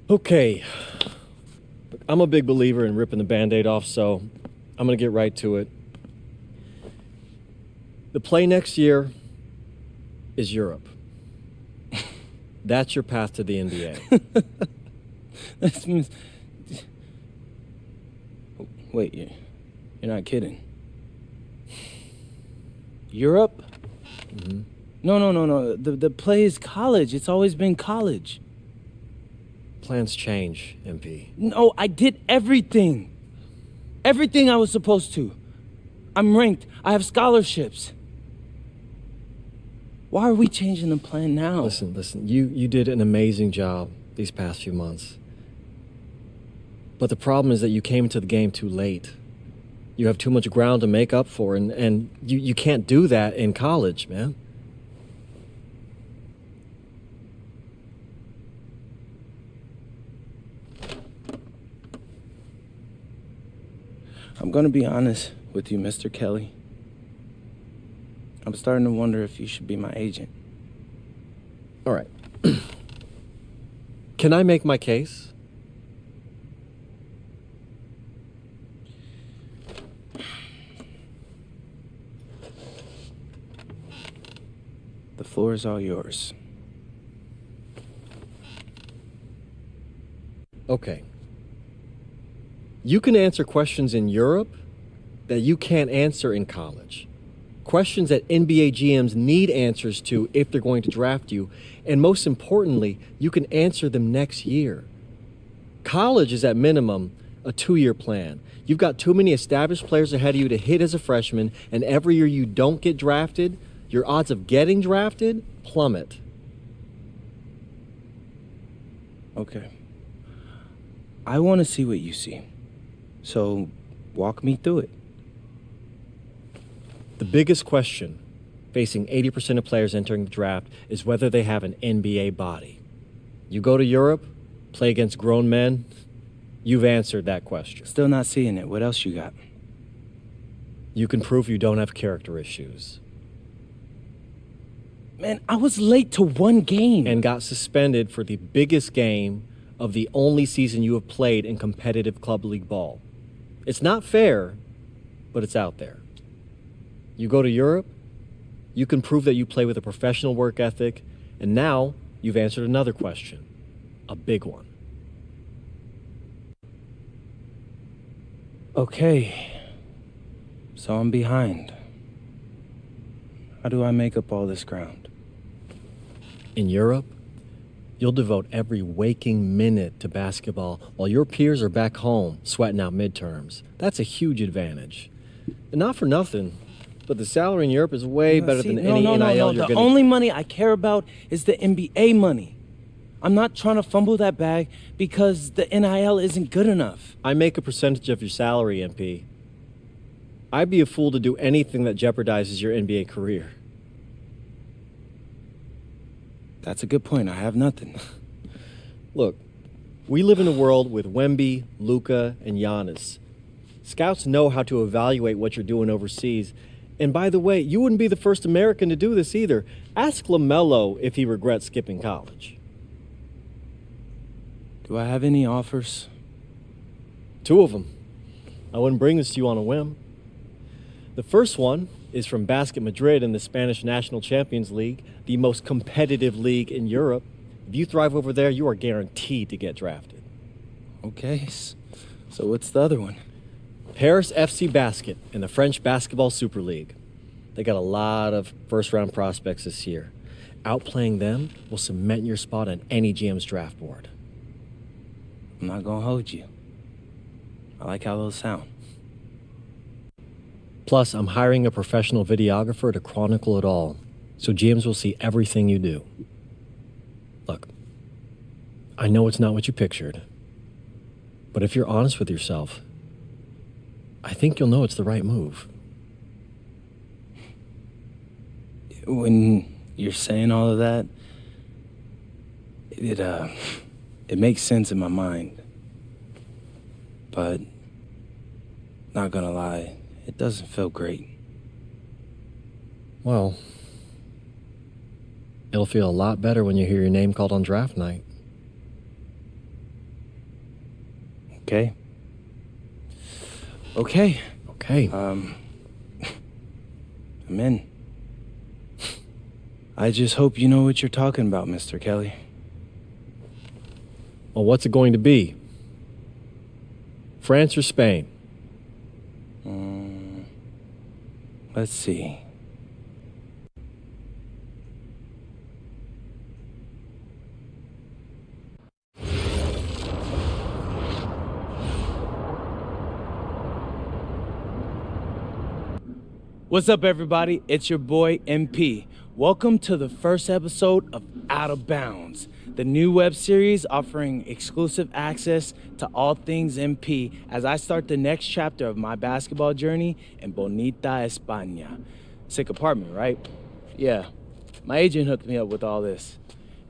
Okay. I'm a big believer in ripping the Band-Aid off, so I'm going to get right to it. The play next year is Europe. That's your path to the NBA. Wait, you're not kidding. Europe? Mm-hmm. No. The play is college. It's always been college. Plans change, MP. No, I did everything. Everything I was supposed to. I'm ranked. I have scholarships. Why are we changing the plan now? Listen. You did an amazing job these past few months. But the problem is that you came into the game too late. You have too much ground to make up for, and you can't do that in college, man. I'm gonna be honest with you, Mr. Kelly. I'm starting to wonder if you should be my agent. All right. Can I make my case? The floor is all yours. Okay. You can answer questions in Europe that you can't answer in college. Questions that NBA GMs need answers to if they're going to draft you. And most importantly, you can answer them next year. College is at minimum a 2-year plan. You've got too many established players ahead of you to hit as a freshman, and every year you don't get drafted, your odds of getting drafted plummet. Okay. I want to see what you see. So, walk me through it. The biggest question facing 80% of players entering the draft is whether they have an NBA body. You go to Europe, play against grown men, you've answered that question. Still not seeing it. What else you got? You can prove you don't have character issues. Man, I was late to one game. And got suspended for the biggest game of the only season you have played in competitive club league ball. It's not fair, but it's out there. You go to Europe, you can prove that you play with a professional work ethic, and now you've answered another question, a big one. Okay, so I'm behind. How do I make up all this ground? In Europe, you'll devote every waking minute to basketball while your peers are back home sweating out midterms. That's a huge advantage. And not for nothing, but the salary in Europe is way better than any NIL you're The getting. only money I care about is the NBA money. I'm not trying to fumble that bag because the NIL isn't good enough. I make a percentage of your salary, MP. I'd be a fool to do anything that jeopardizes your NBA career. That's a good point. I have nothing. Look, we live in a world with Wemby, Luka, and Giannis. Scouts know how to evaluate what you're doing overseas. And by the way, you wouldn't be the first American to do this either. Ask LaMelo if he regrets skipping college. Do I have any offers? 2 of them. I wouldn't bring this to you on a whim. The first one is from Basquet Madrid in the Spanish National Champions League, the most competitive league in Europe. If you thrive over there, you are guaranteed to get drafted. Okay, so what's the other one? Paris FC Basket in the French Basketball Super League. They got a lot of first-round prospects this year. Outplaying them will cement your spot on any GM's draft board. I'm not gonna hold you. I like how those sound. Plus, I'm hiring a professional videographer to chronicle it all, so GMs will see everything you do. Look, I know it's not what you pictured, but if you're honest with yourself, I think you'll know it's the right move. When you're saying all of that, it makes sense in my mind. But, not gonna lie, it doesn't feel great. Well, it'll feel a lot better when you hear your name called on draft night. Okay. Okay. Okay. I'm in. I just hope you know what you're talking about, Mr. Kelly. Well, what's it going to be? France or Spain? Let's see. What's up, everybody? It's your boy, MP. Welcome to the first episode of Out of Bounds, the new web series offering exclusive access to all things MP as I start the next chapter of my basketball journey in Bonita, España. Sick apartment, right? Yeah, my agent hooked me up with all this.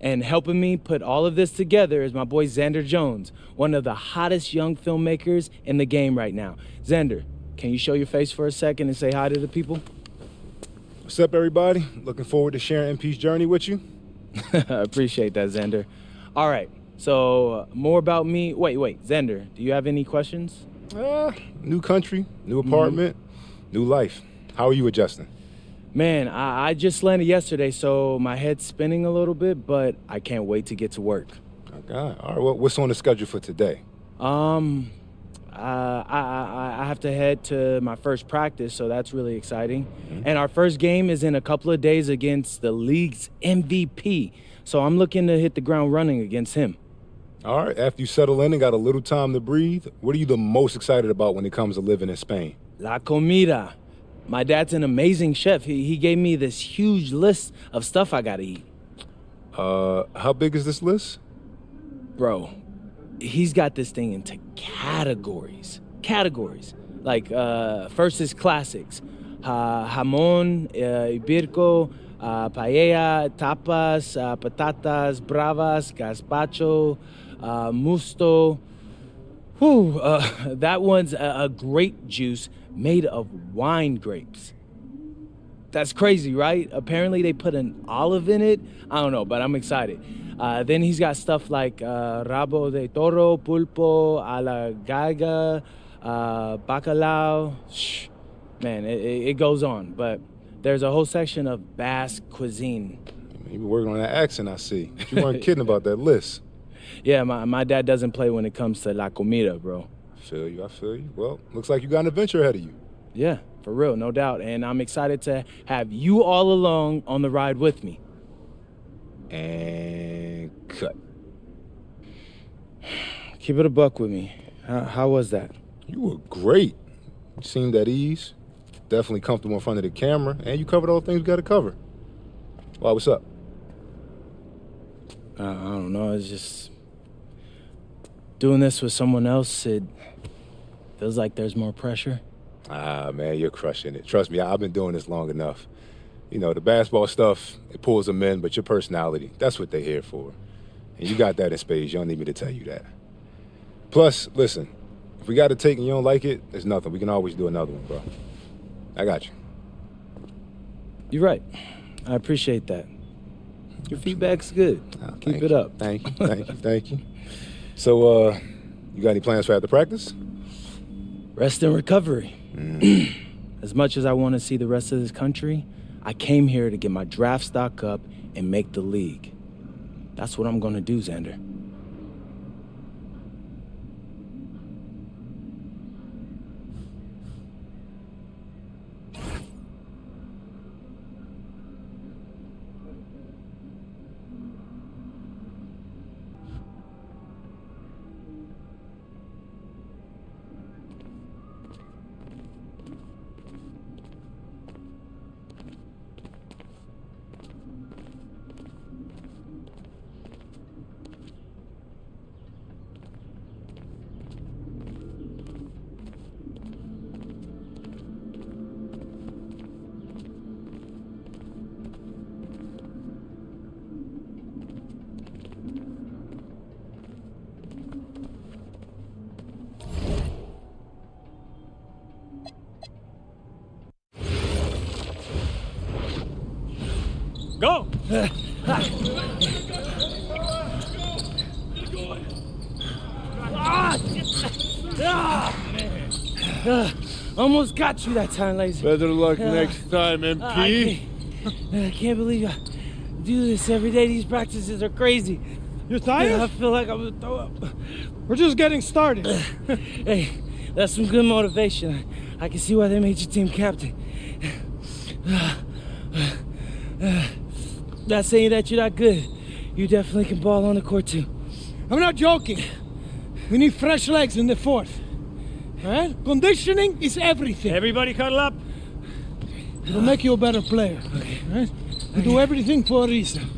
And helping me put all of this together is my boy Xander Jones, one of the hottest young filmmakers in the game right now. Xander, can you show your face for a second and say hi to the people? What's up, everybody? Looking forward to sharing MP's journey with you. I appreciate that, Xander. All right, so more about me. Wait, Xander, do you have any questions? New country, new apartment, new life. How are you adjusting? Man, I just landed yesterday, so my head's spinning a little bit, but I can't wait to get to work. Okay. All right, well, what's on the schedule for today? I have to head to my first practice, so that's really exciting. And our first game is in a couple of days against the league's MVP, so I'm looking to hit the ground running against him. All right, after you settle in and got a little time to breathe, what are you the most excited about when it comes to living in Spain? La comida. My dad's an amazing chef. He gave me this huge list of stuff I gotta eat. How big is this list? Bro, he's got this thing into categories. Like, first is classics. Jamón, ibirco, paella, tapas, patatas bravas, gazpacho, musto. Whew, that one's a grape juice made of wine grapes. That's crazy, right? Apparently they put an olive in it. I don't know, but I'm excited. Then he's got stuff like rabo de toro, pulpo, a la galga, bacalao. Shh. Man, it goes on, but there's a whole section of Basque cuisine. You been working on that accent, I see. You weren't kidding about that list. Yeah, my dad doesn't play when it comes to la comida, bro. I feel you. Well, looks like you got an adventure ahead of you. Yeah, for real, no doubt. And I'm excited to have you all along on the ride with me. And cut. Keep it a buck with me. How was that? You were great. You seemed at ease. Definitely comfortable in front of the camera. And you covered all the things we got to cover. Why, what's up? I don't know. It's just doing this with someone else. It feels like there's more pressure. Ah, man, you're crushing it. Trust me, I've been doing this long enough. You know, the basketball stuff, it pulls them in, but your personality, that's what they're here for. And you got that in spades. You don't need me to tell you that. Plus, listen, if we got to take and you don't like it, there's nothing. We can always do another one, bro. I got you. You're right. I appreciate that. Your feedback's good. Keep it up. Thank you. So, you got any plans for after practice? Rest and recovery. As much as I want to see the rest of this country, I came here to get my draft stock up and make the league. That's what I'm gonna do, Xander. Go! Ah, man. Almost got you that time, Laser. Better luck next time, MP. I can't believe I do this every day. These practices are crazy. You're tired? I feel like I'm gonna throw up. We're just getting started. Hey, that's some good motivation. I can see why they made you team captain. Not saying that you're not good. You definitely can ball on the court too. I'm not joking. We need fresh legs in the fourth. All right? Conditioning is everything. Everybody cuddle up. It'll make you a better player. Okay. All right? We do everything for a reason.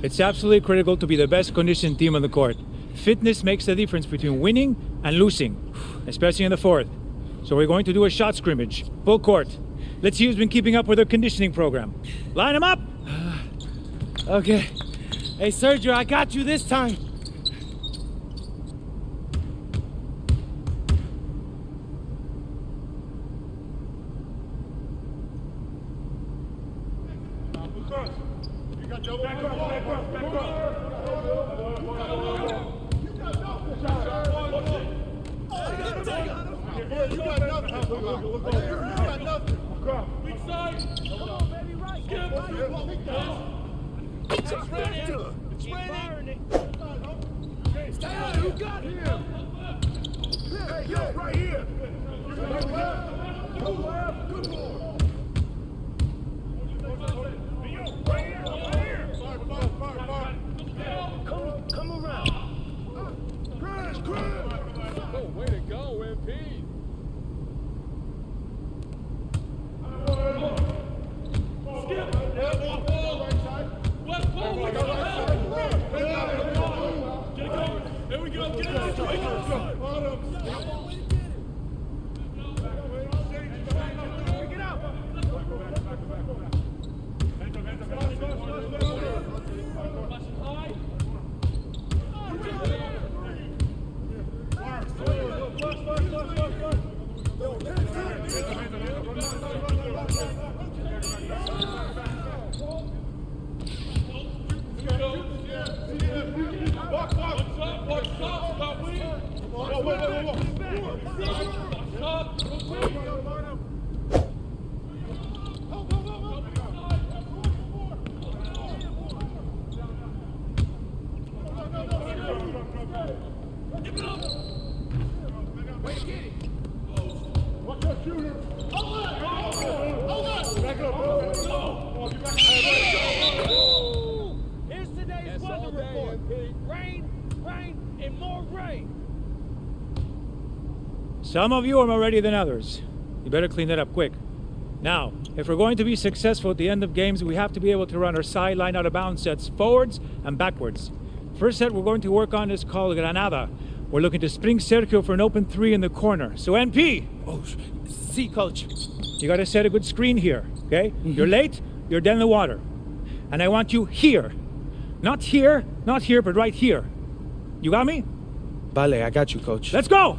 It's absolutely critical to be the best conditioned team on the court. Fitness makes the difference between winning and losing, especially in the fourth. So we're going to do a shot scrimmage, full court. Let's see who's been keeping up with their conditioning program. Line them up! Okay. Hey, Sergio, I got you this time. Here's today's weather report. Rain, and more rain. Some of you are more ready than others. You better clean that up quick. Now, if we're going to be successful at the end of games, we have to be able to run our sideline out of bounds sets forwards and backwards. First set we're going to work on is called Granada. We're looking to spring Sergio for an open three in the corner. So NP, Oh, see, coach. you gotta set a good screen here, okay? You're late, you're dead in the water. And I want you here. Not here, but right here. You got me? Vale, I got you, coach. Let's go!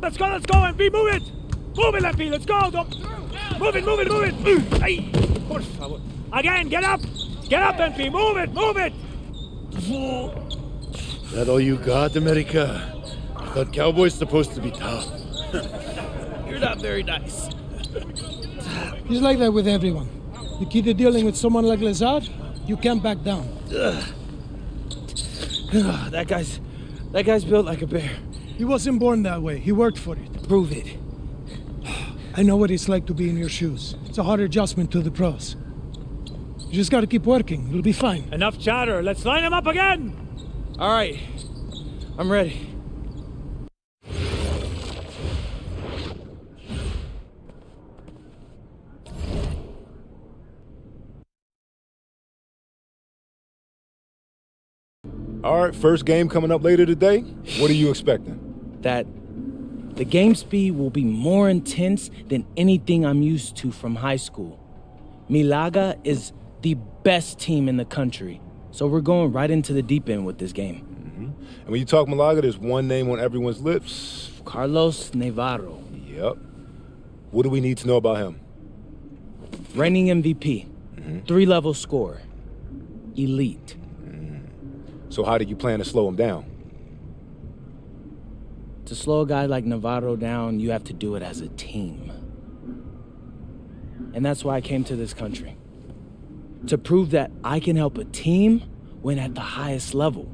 Let's go, MP, move it! Move it, MP, let's go! Don't... Move it! Ay, por favor. Again, get up! Get up, MP, move it! That all you got, America? I thought cowboys supposed to be tough. You're not very nice. He's like that with everyone. You keep dealing with someone like Lazard, you can't back down. That guy's built like a bear. He wasn't born that way. He worked for it. Prove it. I know what it's like to be in your shoes. It's a hard adjustment to the pros. You just gotta keep working. You'll be fine. Enough chatter, let's line him up again! All right, I'm ready. All right, first game coming up later today. What are you expecting? That the game speed will be more intense than anything I'm used to from high school. Milaga is the best team in the country, so we're going right into the deep end with this game. And when you talk Malaga, there's one name on everyone's lips. Carlos Navarro, Yep. What do we need to know about him? reigning MVP, 3-level scorer, elite. So how do you plan to slow him down? To slow a guy like Navarro down, you have to do it as a team. And that's why I came to this country. To prove that I can help a team win at the highest level.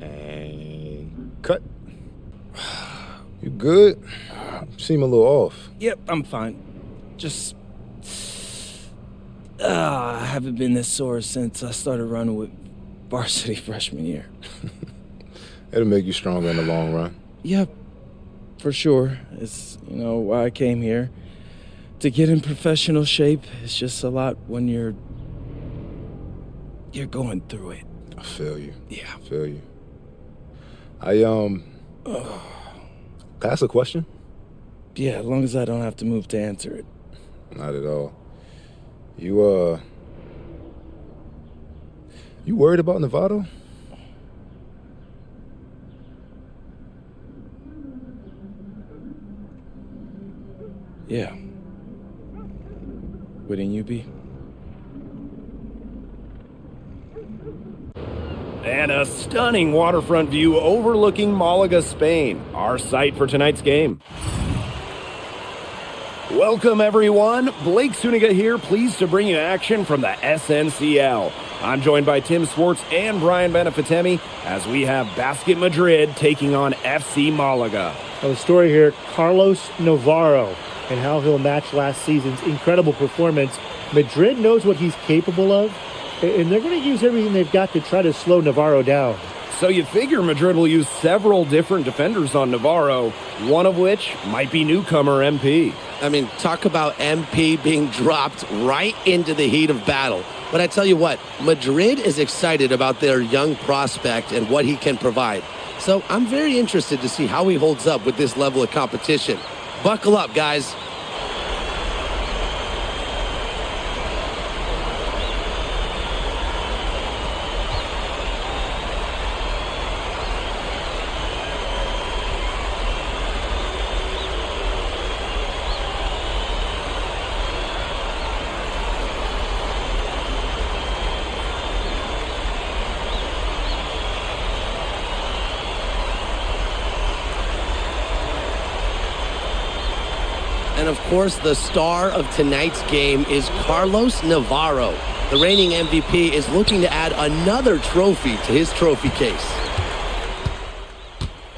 And cut. You good? You seem a little off. Yep, I'm fine. Just... I haven't been this sore since I started running with varsity freshman year. It'll make you stronger in the long run. Yep, for sure. It's, why I came here. To get in professional shape, it's just a lot when you're going through it. I feel you. Yeah. I feel you. Can I ask a question? Yeah, as long as I don't have to move to answer it. Not at all. You worried about Navarro? Yeah. Wouldn't you be? And a stunning waterfront view overlooking Malaga, Spain, our site for tonight's game. Welcome, everyone. Blake Suniga here, pleased to bring you action from the SNCL. I'm joined by Tim Swartz and Brian Benefitemi as we have Basquet Madrid taking on FC Malaga. The story here, Carlos Navarro, and how he'll match last season's incredible performance. Madrid knows what he's capable of, and they're going to use everything they've got to try to slow Navarro down. So you figure Madrid will use several different defenders on Navarro, one of which might be newcomer MP. I mean, talk about MP being dropped right into the heat of battle. But I tell you what, Madrid is excited about their young prospect and what he can provide. So I'm very interested to see how he holds up with this level of competition. Buckle up, guys. And of course, the star of tonight's game is Carlos Navarro. The reigning MVP is looking to add another trophy to his trophy case.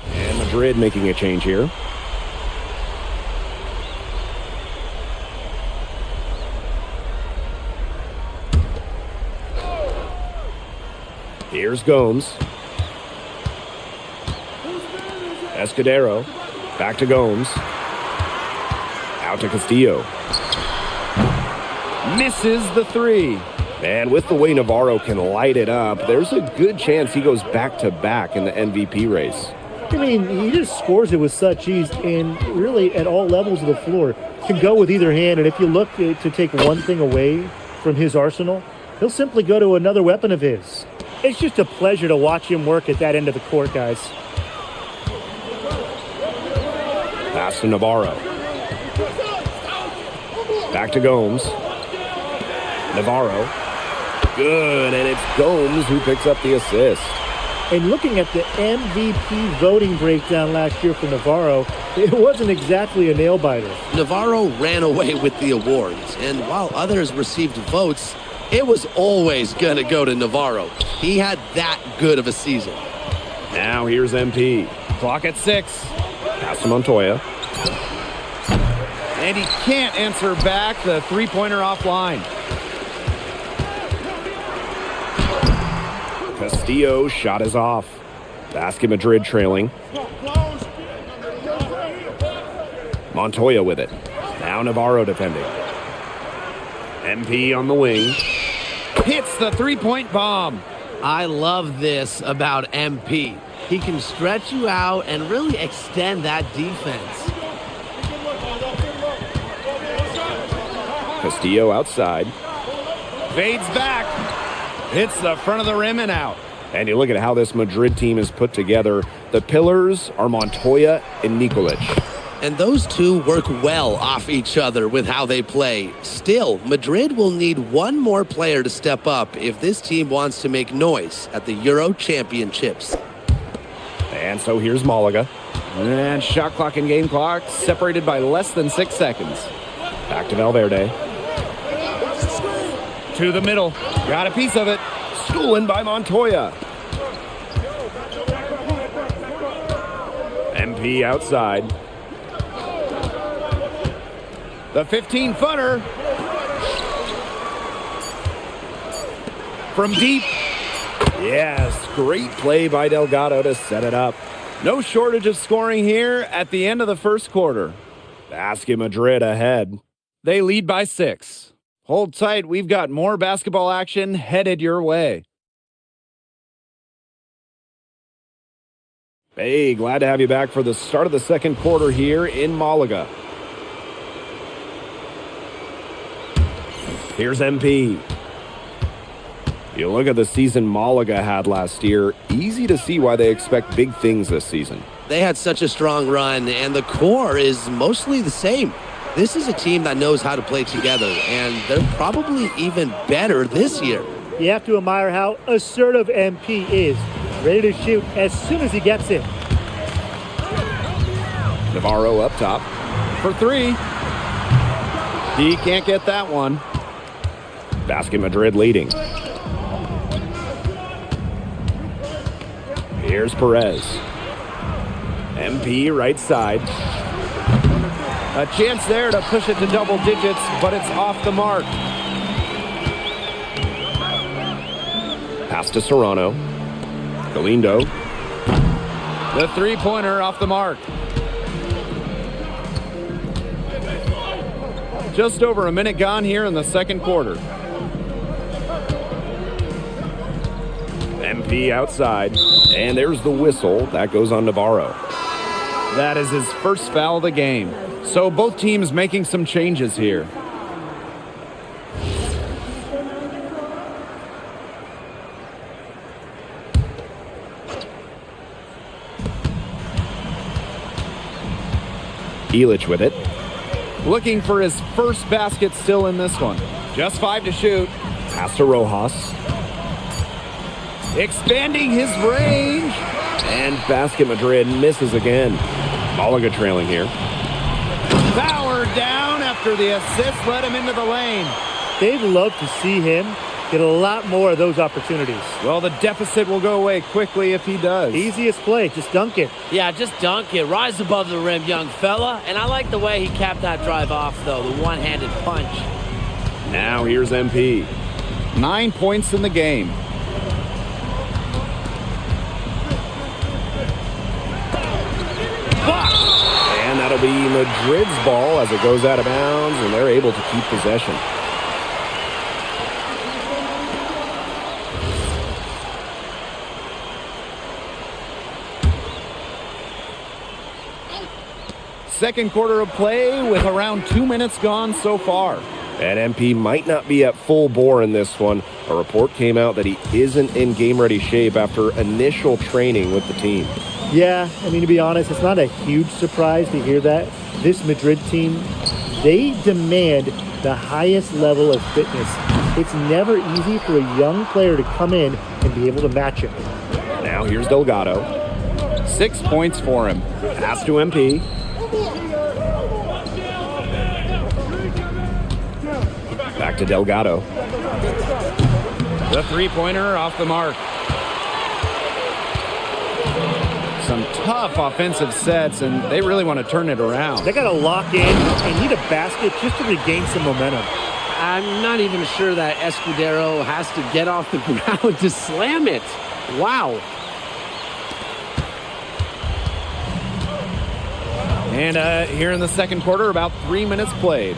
And Madrid making a change here. Here's Gomes. Escudero. Back to Gomes. Out to Castillo. Misses the three. And with the way Navarro can light it up, there's a good chance he goes back-to-back in the MVP race. I mean, he just scores it with such ease, and really at all levels of the floor can go with either hand. And if you look to take one thing away from his arsenal, he'll simply go to another weapon of his. It's just a pleasure to watch him work at that end of the court, guys. Pass to Navarro. Back to Gomes. Navarro. Good, and it's Gomes who picks up the assist. And looking at the MVP voting breakdown last year for Navarro, it wasn't exactly a nail-biter. Navarro ran away with the awards, and while others received votes, it was always going to go to Navarro. He had that good of a season. Now here's MP. Clock at 6. Pass to Montoya. And he can't answer back. The three-pointer offline. Castillo shot is off. Basket Madrid trailing. Montoya with it. Now Navarro defending. MP on the wing. Hits the three-point bomb. I love this about MP. He can stretch you out and really extend that defense. Castillo outside. Fades back. Hits the front of the rim and out. And you look at how this Madrid team is put together. The pillars are Montoya and Nikolic. And those two work well off each other with how they play. Still, Madrid will need one more player to step up if this team wants to make noise at the Euro Championships. And so here's Malaga. And shot clock and game clock separated by less than 6 seconds. Back to Valverde. To the middle. Got a piece of it. Stolen by Montoya. MP outside. The 15-footer. From deep. Yes, great play by Delgado to set it up. No shortage of scoring here at the end of the first quarter. Basket Madrid ahead. They lead by 6. Hold tight, we've got more basketball action headed your way. Hey, glad to have you back for the start of the second quarter here in Malaga. Here's MP. You look at the season Malaga had last year, easy to see why they expect big things this season. They had such a strong run, and the core is mostly the same. This is a team that knows how to play together, and they're probably even better this year. You have to admire how assertive MP is. Ready to shoot as soon as he gets it. Navarro up top for 3. He can't get that one. Basket Madrid leading. Here's Perez. MP right side. A chance there to push it to double digits, but it's off the mark. Pass to Solano. Galindo. The three-pointer off the mark. Just over a minute gone here in the second quarter. MP outside, and there's the whistle. That goes on Navarro. That is his first foul of the game. So both teams making some changes here. Illich with it. Looking for his first basket still in this one. Just 5 to shoot. Pass to Rojas. Expanding his range. And Basket Madrid misses again. Malaga trailing here. Power down after the assist led him into the lane. They'd love to see him get a lot more of those opportunities. Well, the deficit will go away quickly if he does. Easiest play, just dunk it. Yeah, just dunk it. Rise above the rim, young fella. And I like the way he capped that drive off, though, the one-handed punch. Now here's MP. 9 points in the game. And that'll be Madrid's ball as it goes out of bounds, and they're able to keep possession. Second quarter of play with around 2 minutes gone so far. And MP might not be at full bore in this one. A report came out that he isn't in game-ready shape after initial training with the team. Yeah, I mean, to be honest, it's not a huge surprise to hear that. This Madrid team, they demand the highest level of fitness. It's never easy for a young player to come in and be able to match it. Now here's Delgado. 6 points for him. Pass to MP. Back to Delgado. The three-pointer off the mark. Some tough offensive sets, and they really want to turn it around. They got to lock in and need a basket just to regain some momentum. I'm not even sure that Escudero has to get off the ground to slam it. Wow. And here in the second quarter, about 3 minutes played.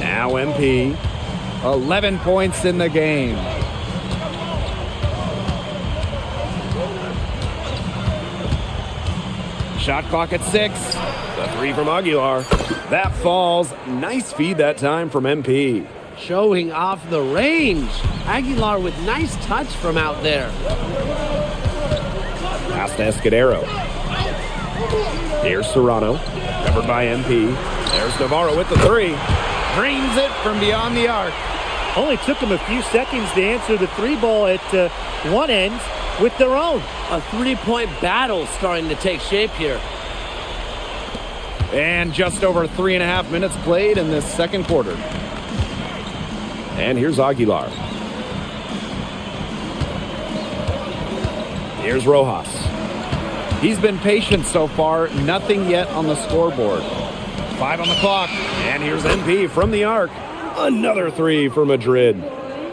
Now MP. 11 points in the game. Shot clock at 6. The three from Aguilar. That falls. Nice feed that time from MP. Showing off the range. Aguilar with nice touch from out there. Pass to Escudero. Here's Solano. Covered by MP. There's Navarro with the three. Drains it from beyond the arc. Only took them a few seconds to answer the three ball at one end with their own. A three-point battle starting to take shape here. And just over 3.5 minutes played in this second quarter. And here's Aguilar. Here's Rojas. He's been patient so far. Nothing yet on the scoreboard. 5 on the clock. And here's MP from the arc. Another three for Madrid.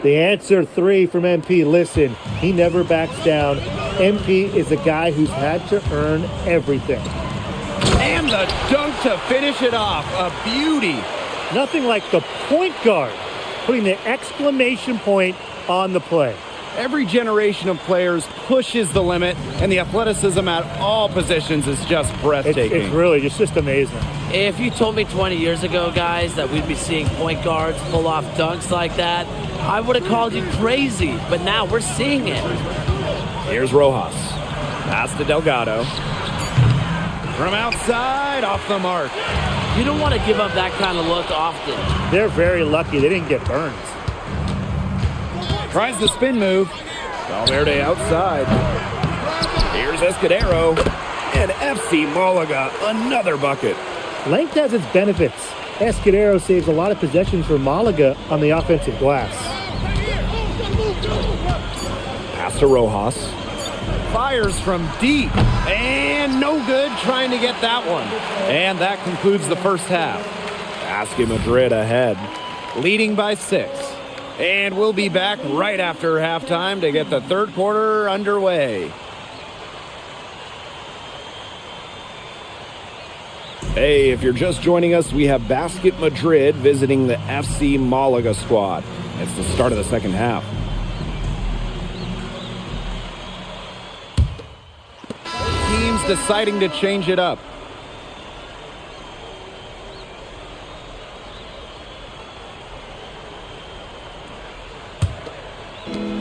The answer 3 from MP. Listen, he never backs down. MP is a guy who's had to earn everything. And the dunk to finish it off. A beauty. Nothing like the point guard putting the exclamation point on the play. Every generation of players pushes the limit, and the athleticism at all positions is just breathtaking. It's really just amazing. If you told me 20 years ago, guys, that we'd be seeing point guards pull off dunks like that, I would have called you crazy. But now we're seeing it. Here's Rojas. Pass to Delgado. From outside, off the mark. You don't want to give up that kind of look often. They're very lucky they didn't get burned. Tries the spin move. Valverde outside. Here's Escudero. And FC Malaga, another bucket. Length has its benefits. Escudero saves a lot of possessions for Malaga on the offensive glass. Pass to Rojas. Fires from deep. And no good trying to get that one. And that concludes the first half. Basquet Madrid ahead, leading by 6. And we'll be back right after halftime to get the third quarter underway. Hey, if you're just joining us, we have Basquet Madrid visiting the FC Malaga squad. It's the start of the second half. Teams deciding to change it up.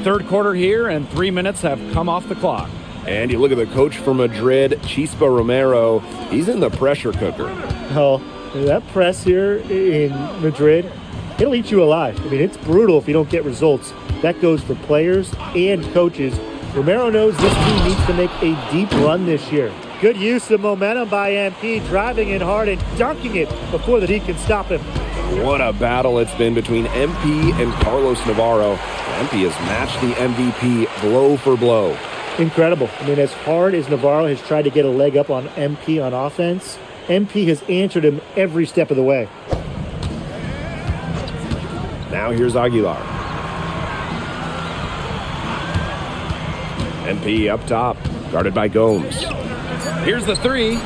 Third quarter here, and 3 minutes have come off the clock. And you look at the coach for Madrid, Chispa Romero. He's in the pressure cooker. Oh, that press here in Madrid, it'll eat you alive. I mean, it's brutal if you don't get results. That goes for players and coaches. Romero knows this team needs to make a deep run this year. Good use of momentum by MP, driving in hard and dunking it before the D can stop him. What a battle it's been between MP and Carlos Navarro. MP has matched the MVP blow for blow. Incredible. I mean, as hard as Navarro has tried to get a leg up on MP on offense, MP has answered him every step of the way. Now here's Aguilar. MP up top, guarded by Gomes. Here's the three.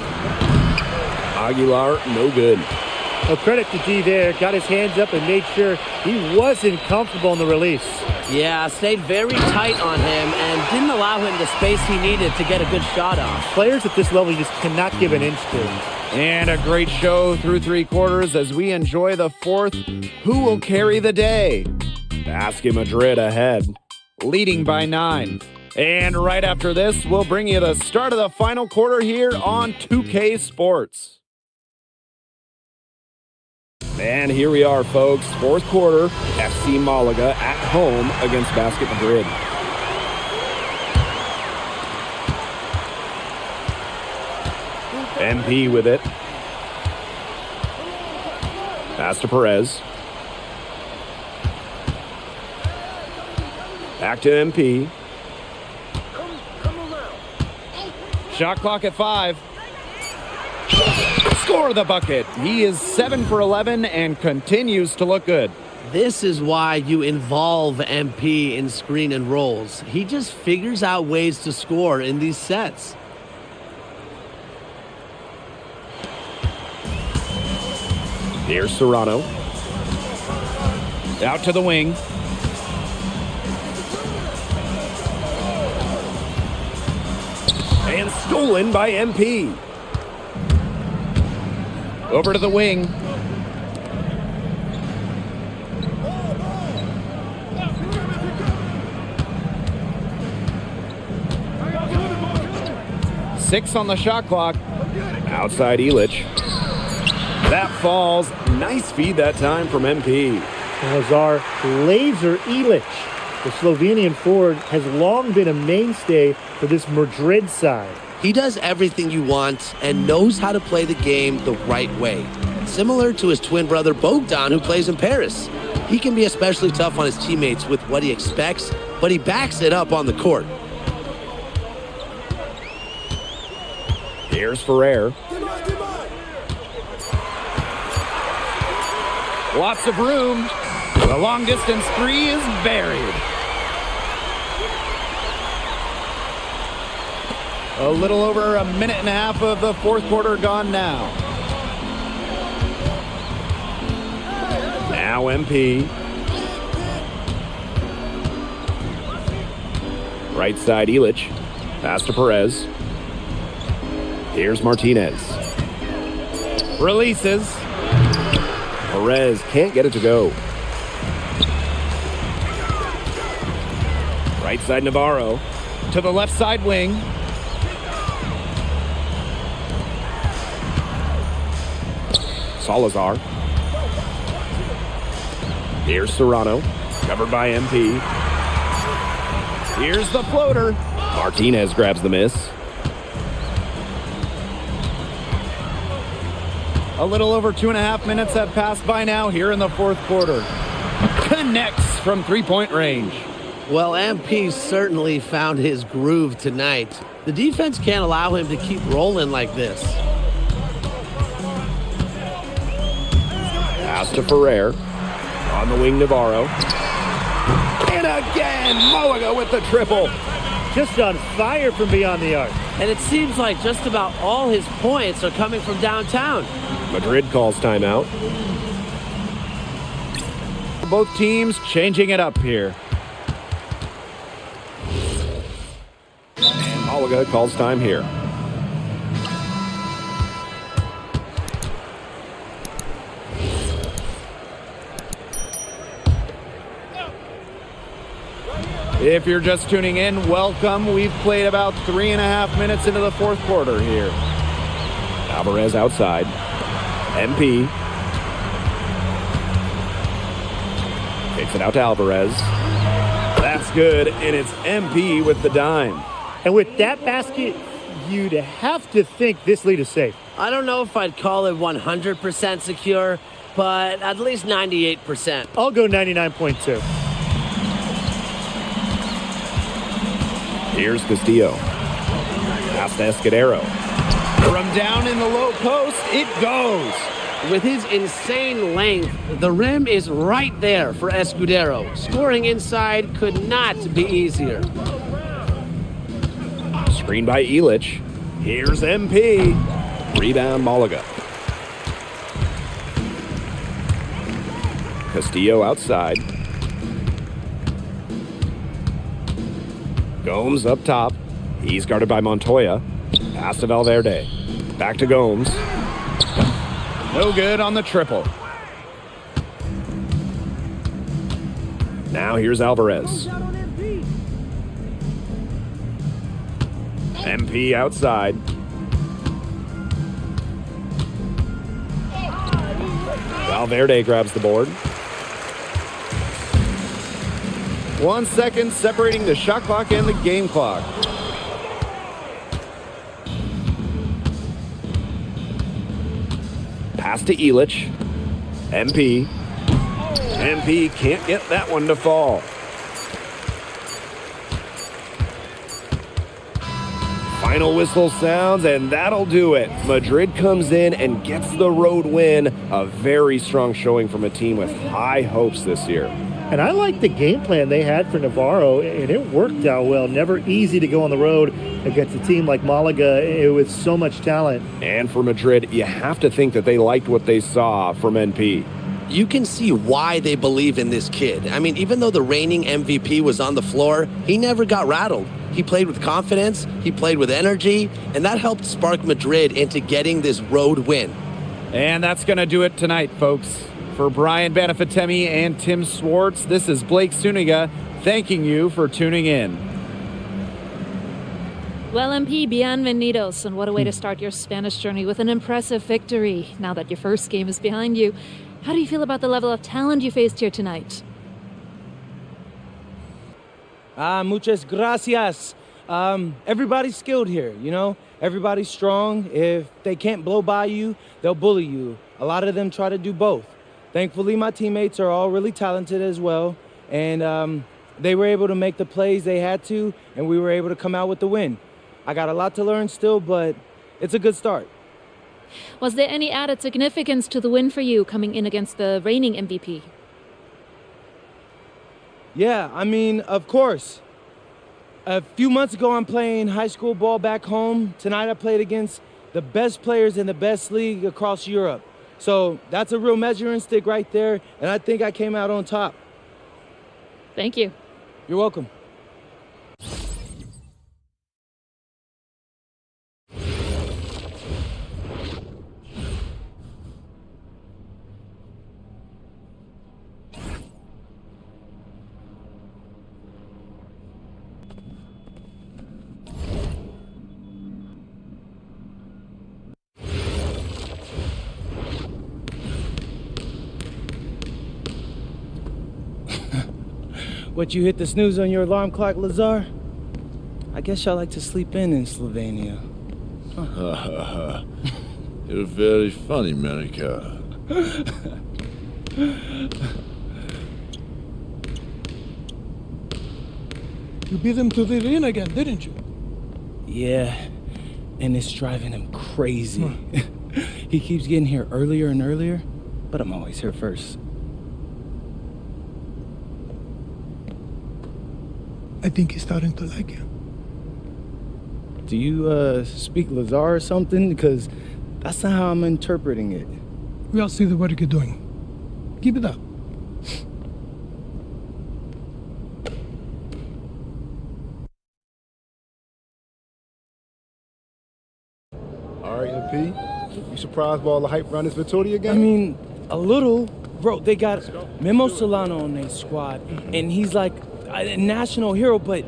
Aguilar, no good. Well, credit to D there. Got his hands up and made sure he wasn't comfortable in the release. Yeah, stayed very tight on him and didn't allow him the space he needed to get a good shot off. Players at this level you just cannot give an inch to. And a great show through 3 quarters as we enjoy the fourth. Who will carry the day? Basquet Madrid ahead, leading by 9. And right after this, we'll bring you the start of the final quarter here on 2K Sports. And here we are, folks. Fourth quarter, FC Malaga at home against Basquet Madrid. MP with it. Pass to Perez. Back to MP. Shot clock at 5. Score the bucket. He is 7 for 11 and continues to look good. This is why you involve MP in screen and rolls. He just figures out ways to score in these sets. Here's Solano. Out to the wing. And stolen by MP. Over to the wing. Six on the shot clock. Outside Illich. That falls. Nice feed that time from MP. And Lazar laser Ilic. The Slovenian forward has long been a mainstay for this Madrid side. He does everything you want and knows how to play the game the right way. Similar to his twin brother Bogdan, who plays in Paris. He can be especially tough on his teammates with what he expects, but he backs it up on the court. Here's Ferrer. Lots of room. The long distance three is buried. A little over a minute and a half of the fourth quarter gone now. Now MP. Right side Ilic. Pass to Perez. Here's Martinez. Releases. Perez can't get it to go. Right side Navarro. To the left side wing. Salazar. Here's Solano. Covered by MP. Here's the floater. Martinez grabs the miss. A little over 2.5 minutes have passed by now here in the fourth quarter. Connects from three-point range. Well, MP certainly found his groove tonight. The defense can't allow him to keep rolling like this. Pass to Ferrer. On the wing, Navarro. And again, Malaga with the triple. Just on fire from beyond the arc. And it seems like just about all his points are coming from downtown. Madrid calls timeout. Both teams changing it up here. And Malaga calls time here. If you're just tuning in, welcome. We've played about 3.5 minutes into the fourth quarter here. Alvarez outside. MP. Takes it out to Alvarez. That's good, and it's MP with the dime. And with that basket, you'd have to think this lead is safe. I don't know if I'd call it 100% secure, but at least 98%. I'll go 99.2. Here's Castillo. Pass to Escudero. From down in the low post, it goes. With his insane length, the rim is right there for Escudero. Scoring inside could not be easier. Screen by Ilic. Here's MP. Rebound Malaga. Castillo outside. Gomes up top. He's guarded by Montoya. Pass to Valverde. Back to Gomes. No good on the triple. Now here's Alvarez. MP outside. Valverde grabs the board. 1 second separating the shot clock and the game clock. Pass to Ilic. MP. MP can't get that one to fall. Final whistle sounds, and that'll do it. Madrid comes in and gets the road win. A very strong showing from a team with high hopes this year. And I like the game plan they had for Navarro, and it worked out well. Never easy to go on the road against a team like Malaga with so much talent. And for Madrid, you have to think that they liked what they saw from NP. You can see why they believe in this kid. I mean, even though the reigning MVP was on the floor, he never got rattled. He played with confidence, he played with energy, and that helped spark Madrid into getting this road win. And that's going to do it tonight, folks. For Brian Banafitemi and Tim Swartz, this is Blake Suniga thanking you for tuning in. Well, MP, bienvenidos, and what a way to start your Spanish journey with an impressive victory now that your first game is behind you. How do you feel about the level of talent you faced here tonight? Muchas gracias. Everybody's skilled here, you know? Everybody's strong. If they can't blow by you, they'll bully you. A lot of them try to do both. Thankfully, my teammates are all really talented as well, and they were able to make the plays they had to, and we were able to come out with the win. I got a lot to learn still, but it's a good start. Was there any added significance to the win for you coming in against the reigning MVP? Yeah, I mean, of course. A few months ago, I'm playing high school ball back home. Tonight, I played against the best players in the best league across Europe. So that's a real measuring stick right there, and I think I came out on top. Thank you. You're welcome. What, you hit the snooze on your alarm clock, Lazar? I guess y'all like to sleep in Slovenia. Huh. You're very funny, Monica. You beat him to the arena again, didn't you? Yeah, and it's driving him crazy. He keeps getting here earlier and earlier, but I'm always here first. I think he's starting to like you. Do you speak Lazar or something? Because that's not how I'm interpreting it. We all see the work you're doing. Keep it up. All right, MP. You surprised by all the hype around this Vittoria game? I mean, a little. Bro, they got Memo Solano on their squad, and he's like a national hero, but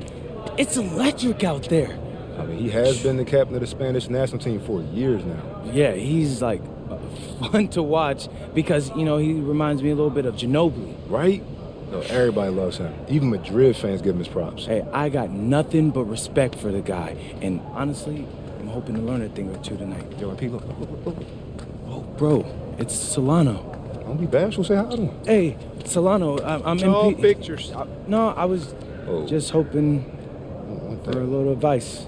it's electric out there. I mean, he has been the captain of the Spanish national team for years now. Yeah, he's like fun to watch because, you know, he reminds me a little bit of Ginobili. Right? No, everybody loves him. Even Madrid fans give him his props. Hey, I got nothing but respect for the guy, and honestly, I'm hoping to learn a thing or two tonight. Yo, MP, look. Oh, bro, it's Solano. Don't be bashful, say hi to him. Hey, Solano, I'm All MP. pictures. No, I was just hoping for a little advice.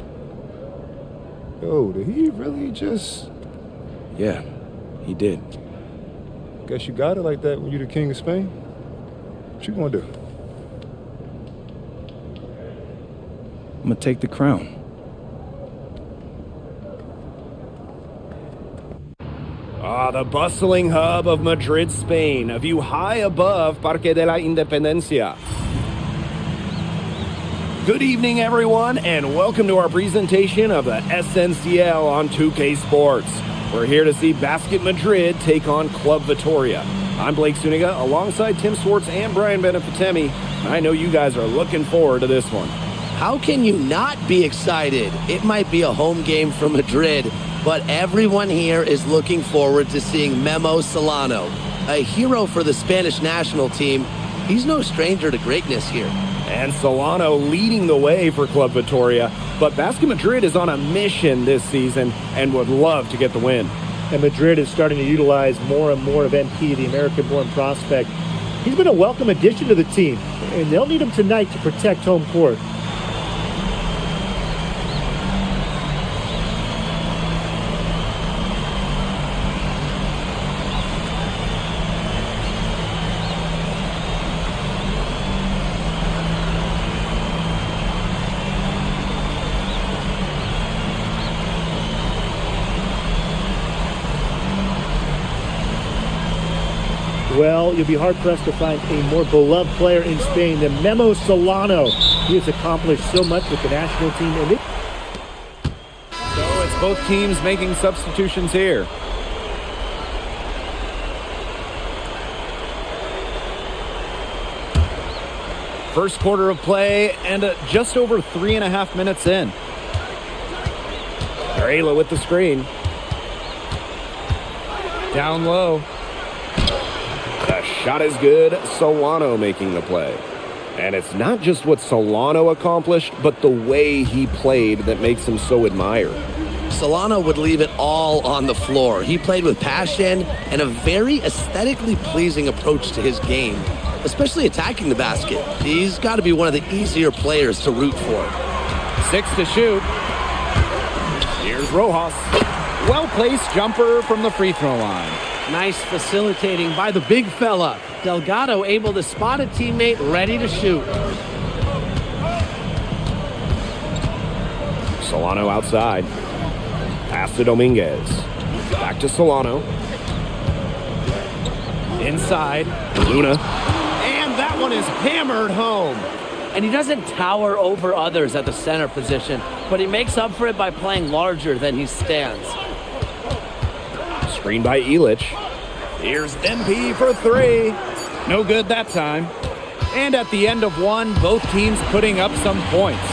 Yo, did he really just... Yeah, he did. Guess you got it like that when you're the king of Spain. What you gonna do? I'm gonna take the crown. The bustling hub of Madrid, Spain, a view high above Parque de la Independencia. Good evening, everyone, and welcome to our presentation of the SNCL on 2K Sports. We're here to see Basquet Madrid take on Club Vittoria. I'm Blake Suniga, alongside Tim Swartz and Brian Benefitemi. I know you guys are looking forward to this one. How can you not be excited? It might be a home game for Madrid, but everyone here is looking forward to seeing Memo Solano, a hero for the Spanish national team. He's no stranger to greatness here. And Solano leading the way for Club Vittoria, but Basquet Madrid is on a mission this season and would love to get the win. And Madrid is starting to utilize more and more of MP, the American-born prospect. He's been a welcome addition to the team, and they'll need him tonight to protect home court. Well, you'll be hard-pressed to find a more beloved player in Spain than Memo Solano. He has accomplished so much with the national team. And so it's both teams making substitutions here. First quarter of play and just over 3.5 minutes in. Varela with the screen. Down low. The shot is good. Solano making the play. And it's not just what Solano accomplished, but the way he played that makes him so admired. Solano would leave it all on the floor. He played with passion and a very aesthetically pleasing approach to his game, especially attacking the basket. He's got to be one of the easier players to root for. 6 to shoot. Here's Rojas. Well-placed jumper from the free throw line. Nice facilitating by the big fella. Delgado able to spot a teammate ready to shoot. Solano outside. Pass to Dominguez. Back to Solano. Inside. Luna. And that one is hammered home. And he doesn't tower over others at the center position, but he makes up for it by playing larger than he stands. Screen by Illich. Here's MP for 3. No good that time. And at the end of one, both teams putting up some points.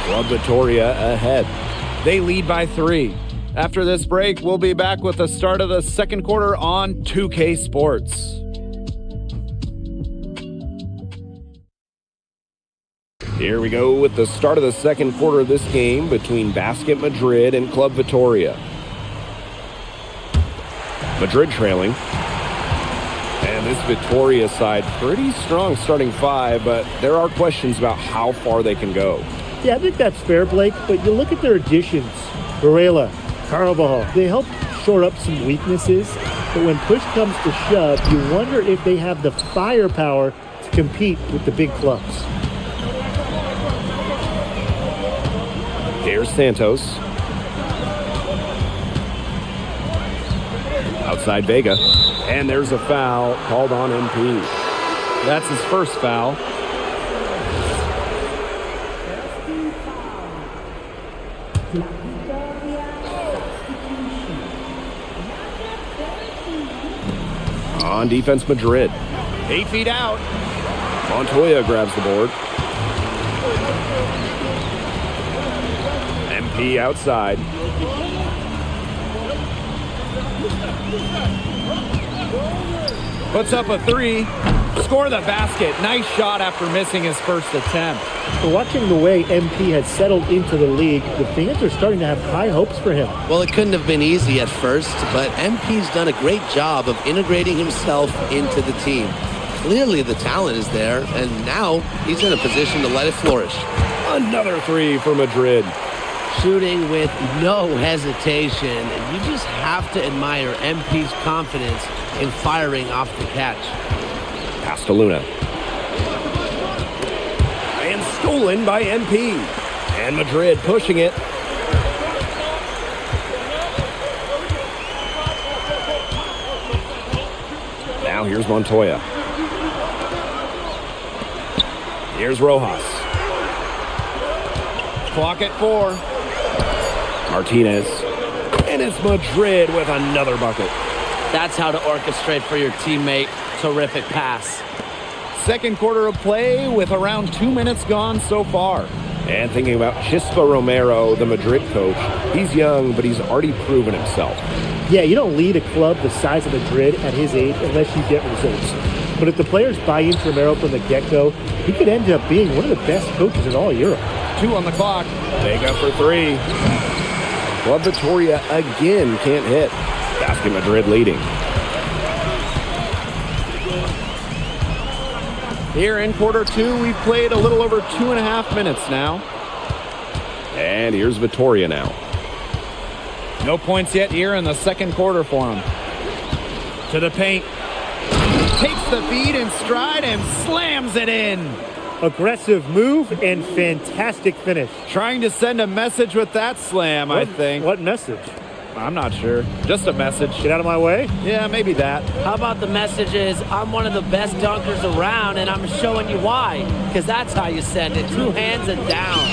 Club Vitoria ahead. They lead by 3. After this break, we'll be back with the start of the second quarter on 2K Sports. Here we go with the start of the second quarter of this game between Basket Madrid and Club Vitoria. Madrid trailing. And this Vitoria side, pretty strong starting 5, but there are questions about how far they can go. Yeah, I think that's fair, Blake, but you look at their additions. Varela, Carvajal, they help shore up some weaknesses, but when push comes to shove, you wonder if they have the firepower to compete with the big clubs. Here's Santos. Outside Vega. And there's a foul called on MP. That's his first foul. On defense, Madrid. 8 feet out. Montoya grabs the board. MP outside. Puts up a 3. Score the basket. Nice shot after missing his first attempt. But watching the way MP has settled into the league, the fans are starting to have high hopes for him. Well, it couldn't have been easy at first, but MP's done a great job of integrating himself into the team. Clearly the talent is there, and now he's in a position to let it flourish. Another 3 for Madrid. Shooting with no hesitation, and you just have to admire MP's confidence in firing off the catch. Pass to Luna. And stolen by MP. And Madrid pushing it. Now here's Montoya. Here's Rojas. Clock at 4. Martinez. And it's Madrid with another bucket. That's how to orchestrate for your teammate. Terrific pass. Second quarter of play with around 2 minutes gone so far. And thinking about Chispa Romero, the Madrid coach, he's young, but he's already proven himself. Yeah, you don't lead a club the size of Madrid at his age unless you get results. But if the players buy into Romero from the get-go, he could end up being one of the best coaches in all Europe. 2 on the clock. Vega for 3. Club Vitoria again can't hit. Basket Madrid leading. Here in quarter 2, we've played a little over 2.5 minutes now. And here's Vitoria now. No points yet here in the second quarter for him. To the paint. Takes the feed in stride and slams it in. Aggressive move and fantastic finish. Trying to send a message with that slam, I think. What message? I'm not sure. Just a message. Get out of my way? Yeah, maybe that. How about the message is, I'm one of the best dunkers around, and I'm showing you why. Because that's how you send it. 2 hands and down.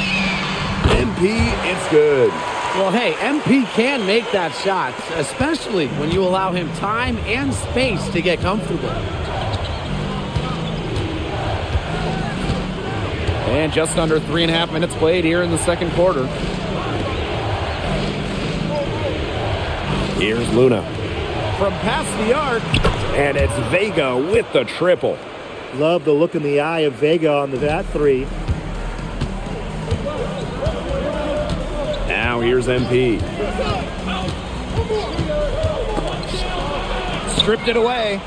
MP, it's good. Well, hey, MP can make that shot, especially when you allow him time and space to get comfortable. And just under 3.5 minutes played here in the second quarter. Here's Luna. from past the arc. And it's Vega with the triple. Love the look in the eye of Vega on that three. Now here's MP. Stripped it away.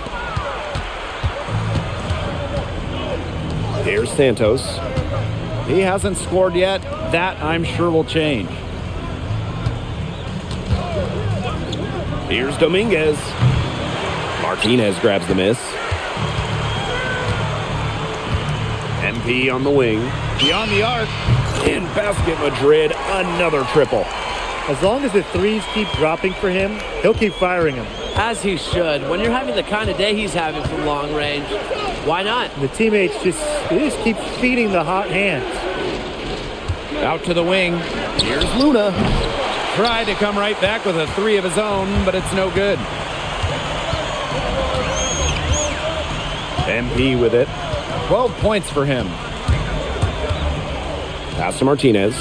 Here's Santos. He hasn't scored yet. That, I'm sure, will change. Here's Dominguez. Martinez grabs the miss. MP on the wing. Beyond the arc. In Basket Madrid, another triple. As long as the threes keep dropping for him, he'll keep firing them. As he should. When you're having the kind of day he's having from long range, why not? The teammates just keep feeding the hot hands. Out to the wing. Here's Luna. Tried to come right back with a three of his own, but it's no good. MP with it. 12 points for him. Pass to Martinez.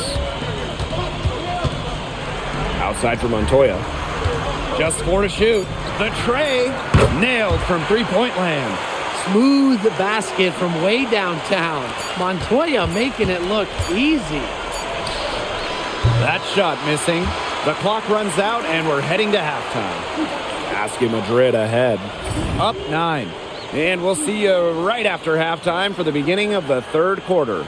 Outside for Montoya. Just 4 to shoot. The tray nailed from three-point land. Smooth basket from way downtown. Montoya making it look easy. That shot missing. The clock runs out and we're heading to halftime. Basket Madrid ahead. Up 9. And we'll see you right after halftime for the beginning of the third quarter.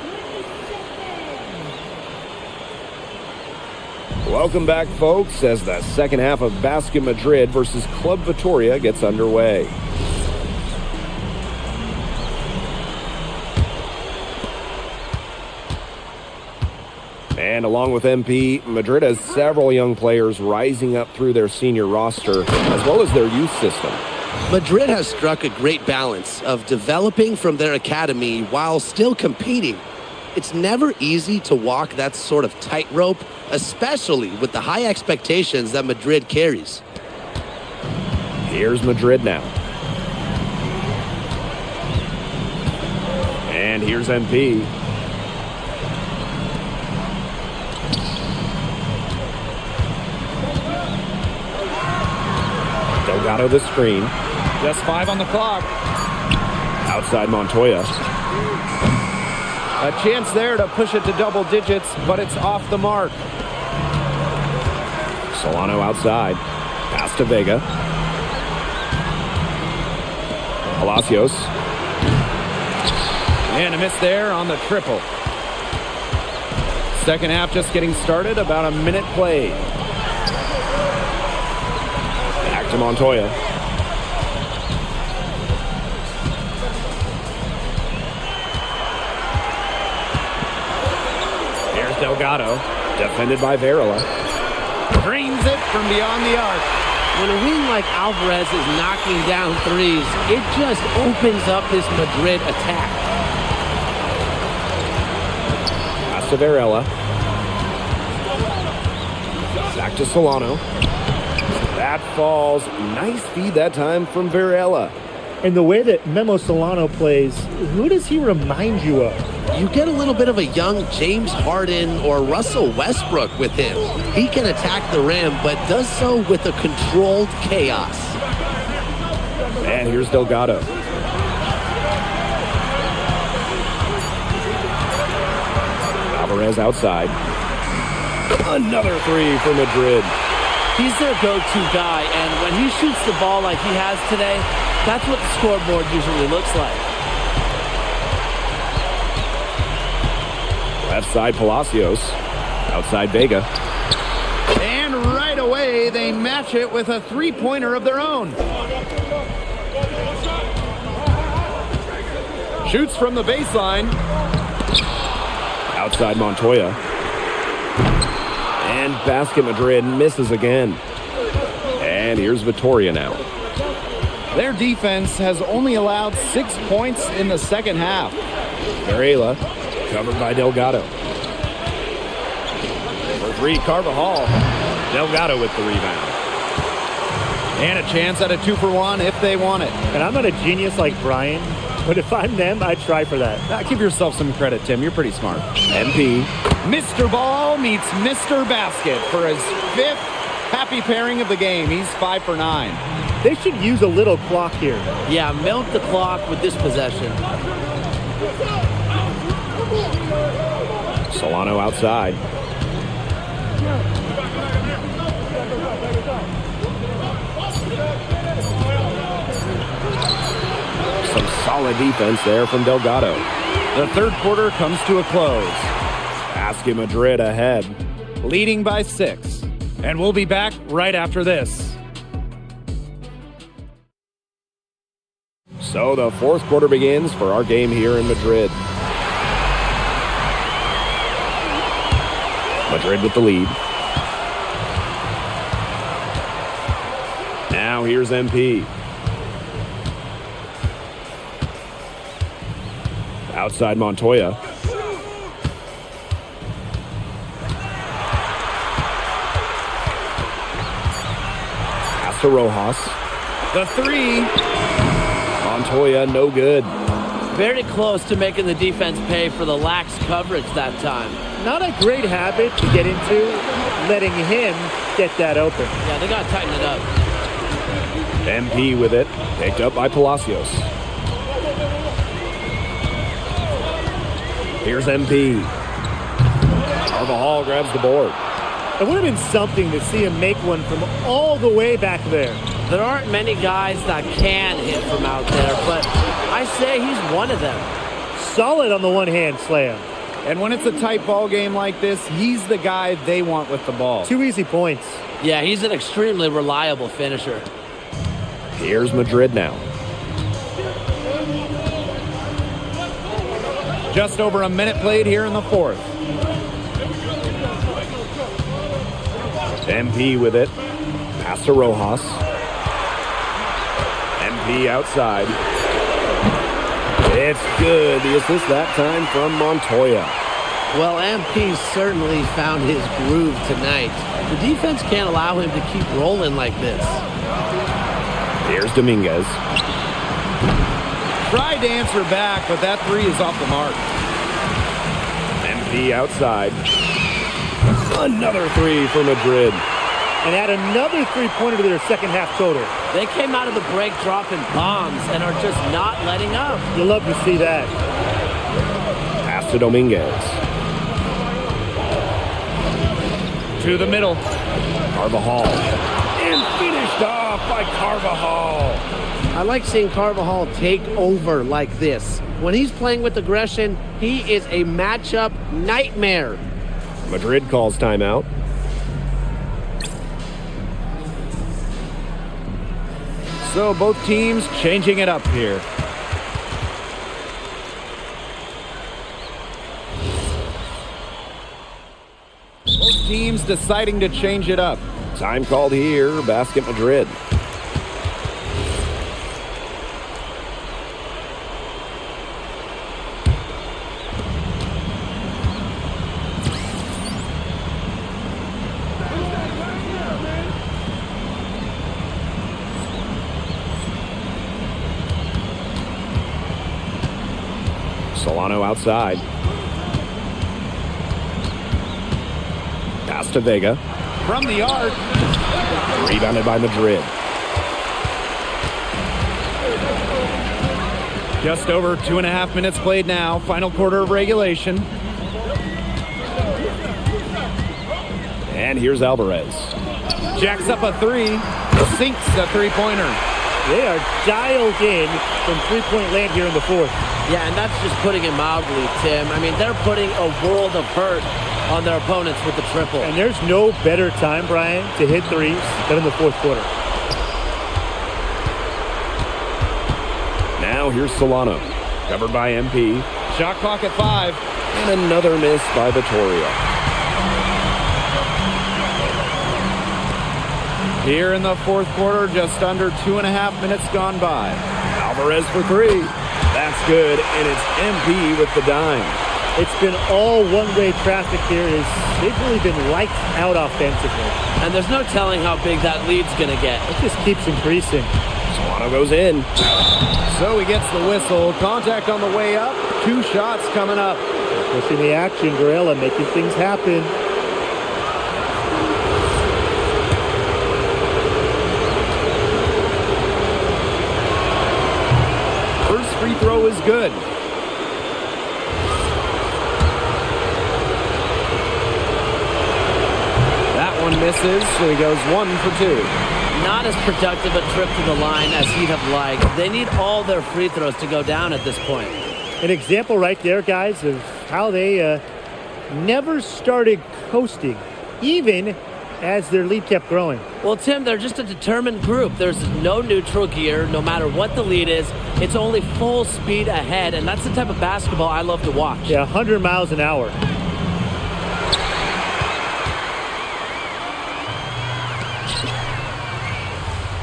Welcome back, folks, as the second half of Basket Madrid versus Club Vitoria gets underway. And along with MP, Madrid has several young players rising up through their senior roster, as well as their youth system. Madrid has struck a great balance of developing from their academy while still competing. It's never easy to walk that sort of tightrope, especially with the high expectations that Madrid carries. Here's Madrid now. And here's MP. Delgado the screen. Just 5 on the clock. Outside Montoya. A chance there to push it to double digits, but it's off the mark. Solano outside. Pass to Vega. Palacios. And a miss there on the triple. Second half just getting started, about a minute played. Back to Montoya. Here's Delgado. Defended by Varela. Drains it from beyond the arc. When a wing like Alvarez is knocking down threes, it just opens up this Madrid attack. Pass to Varela. Back to Solano. That falls. Nice feed that time from Varela. And the way that Memo Solano plays, who does he remind you of? You get a little bit of a young James Harden or Russell Westbrook with him. He can attack the rim, but does so with a controlled chaos. And here's Delgado. Alvarez outside. Another three for Madrid. He's their go-to guy, and when he shoots the ball like he has today, that's what the scoreboard usually looks like. Left side Palacios. Outside Vega. And right away, they match it with a three-pointer of their own. Shoots from the baseline. Outside Montoya. And Basket Madrid misses again. And here's Vitoria now. Their defense has only allowed 6 points in the second half. Varela, covered by Delgado. For three, Carvajal. Delgado with the rebound. And a chance at a 2-for-1 if they want it. And I'm not a genius like Brian, but if I'm them, I'd try for that. Give yourself some credit, Tim. You're pretty smart. MP. Mr. Ball meets Mr. Basket for his 5th happy pairing of the game. He's 5 for 9. They should use a little clock here. Yeah, milk the clock with this possession. Solano outside. Some solid defense there from Delgado. The third quarter comes to a close. Basket Madrid ahead. Leading by 6. And we'll be back right after this. So the fourth quarter begins for our game here in Madrid. Madrid with the lead. Now here's MP. Outside Montoya. Pass to Rojas. The 3. Montoya, no good. Very close to making the defense pay for the lax coverage that time. Not a great habit to get into, letting him get that open. Yeah, they got to tighten it up. MP with it, picked up by Palacios. Here's MP. Carvajal grabs the board. It would have been something to see him make one from all the way back there. There aren't many guys that can hit from out there, but I say he's one of them. Solid on the one-hand slam. And when it's a tight ball game like this, he's the guy they want with the ball. 2 easy points. Yeah, he's an extremely reliable finisher. Here's Madrid now. Just over a minute played here in the fourth. MP with it. Pass to Rojas. MP outside. It's good. The assist that time from Montoya. Well, MP certainly found his groove tonight. The defense can't allow him to keep rolling like this. Here's Dominguez. Tried to answer back, but that 3 is off the mark. MP outside. Another 3 for Madrid. And add another three-pointer to their second half total. They came out of the break dropping bombs and are just not letting up. You'll love to see that. Pass to Dominguez. To the middle. Carvajal. And finished off by Carvajal. I like seeing Carvajal take over like this. When he's playing with aggression, he is a matchup nightmare. Madrid calls timeout. So both teams changing it up here. Both teams deciding to change it up. Time called here, Basket Madrid. Solano outside. Pass to Vega. From the arc. Rebounded by Madrid. Just over 2.5 minutes played now. Final quarter of regulation. And here's Alvarez. Jacks up a 3. Sinks a three-pointer. They are dialed in from three-point land here in the fourth. Yeah, and that's just putting it mildly, Tim. I mean, they're putting a world of hurt on their opponents with the triple. And there's no better time, Brian, to hit threes than in the fourth quarter. Now here's Solano. Covered by MP. Shot clock at 5. And another miss by Vittoria. Here in the fourth quarter, just under 2.5 minutes gone by. Alvarez for 3. That's good, and it's MP with the dime. It's been all one-way traffic here. They've really been lights out offensively. And there's no telling how big that lead's going to get. It just keeps increasing. Solano goes in. So he gets the whistle. Contact on the way up. 2 shots coming up. Pushing the action, Guerrilla making things happen. is good. That one misses, so he goes 1 for 2. Not as productive a trip to the line as he'd have liked. They need all their free throws to go down at this point. An example right there, guys, of how they never started coasting, even as their lead kept growing. Well, Tim, they're just a determined group. There's no neutral gear, no matter what the lead is. It's only full speed ahead, and that's the type of basketball I love to watch. Yeah, 100 miles an hour.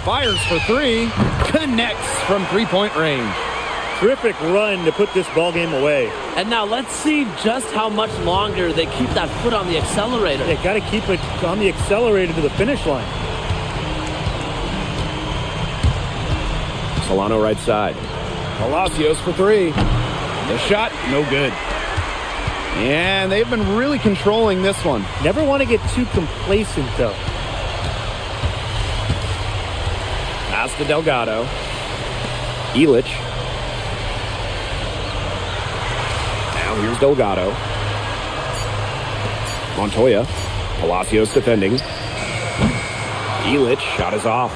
Fires for 3, connects from three-point range. Terrific run to put this ball game away. And now let's see just how much longer they keep that foot on the accelerator. They got to keep it on the accelerator to the finish line. Solano right side. Palacios for 3. The shot, no good. And they've been really controlling this one. Never want to get too complacent, though. Pass to Delgado. Illich. Now here's Delgado. Montoya. Palacios defending. Illich, shot is off.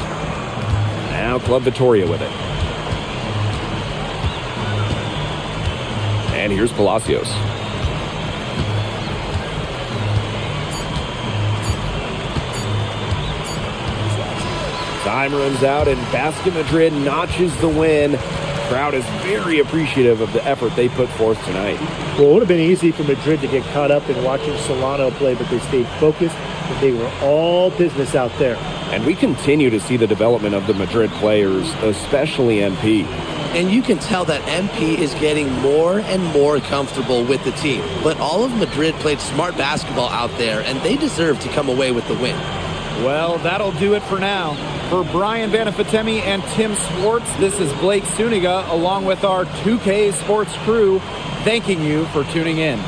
Now Club Vittoria with it. And here's Palacios. Time runs out and Basket Madrid notches the win. Crowd is very appreciative of the effort they put forth tonight. Well, it would have been easy for Madrid to get caught up in watching Solano play, but they stayed focused and they were all business out there. And we continue to see the development of the Madrid players, especially MP. And you can tell that MP is getting more and more comfortable with the team. But all of Madrid played smart basketball out there, and they deserve to come away with the win. Well, that'll do it for now. For Brian Banafitemi and Tim Swartz, this is Blake Suniga, along with our 2K Sports crew, thanking you for tuning in.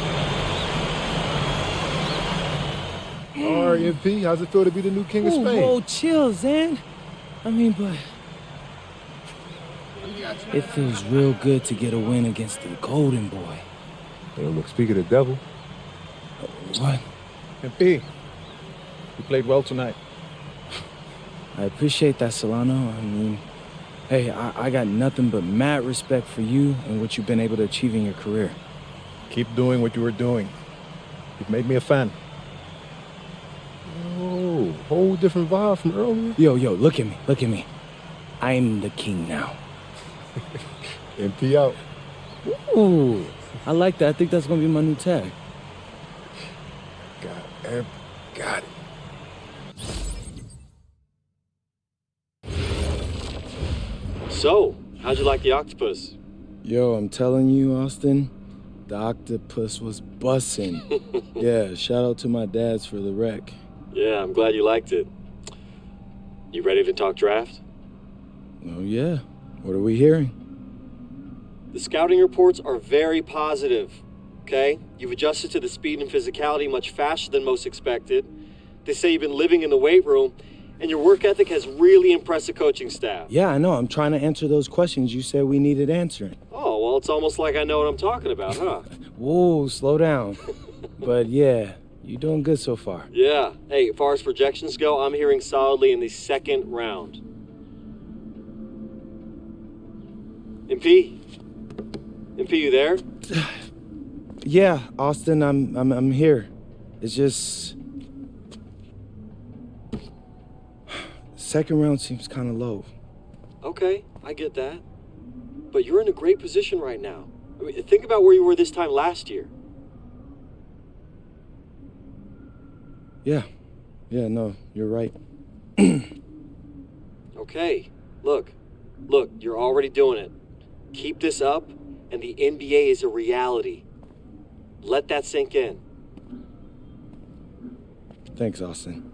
All right, MP, how's it feel to be the new king of Spain? Whoa, chill, Zan. I mean, but it feels real good to get a win against the Golden Boy. Hey, look, speak of the devil. What? MP, you played well tonight. I appreciate that, Solano. I mean, hey, I got nothing but mad respect for you and what you've been able to achieve in your career. Keep doing what you were doing. You've made me a fan. Oh, whole different vibe from earlier. Yo, look at me. I'm the king now. MP out. Ooh, I like that. I think that's going to be my new tag. Got it. So, how'd you like the octopus? Yo, I'm telling you, Austin, the octopus was bussin'. Yeah, shout out to my dads for the wreck. Yeah, I'm glad you liked it. You ready to talk draft? Oh, yeah. What are we hearing? The scouting reports are very positive, okay? You've adjusted to the speed and physicality much faster than most expected. They say you've been living in the weight room, and your work ethic has really impressed the coaching staff. Yeah, I know. I'm trying to answer those questions you said we needed answering. Oh, well, it's almost like I know what I'm talking about, huh? Whoa, slow down. But yeah, you're doing good so far. Yeah. Hey, as far as projections go, I'm hearing solidly in the second round. MP, you there? Yeah, Austin, I'm here. It's just second round seems kind of low. Okay, I get that. But you're in a great position right now. I mean, think about where you were this time last year. Yeah, no, you're right. Okay, look, you're already doing it. Keep this up, and the NBA is a reality. Let that sink in. Thanks, Austin.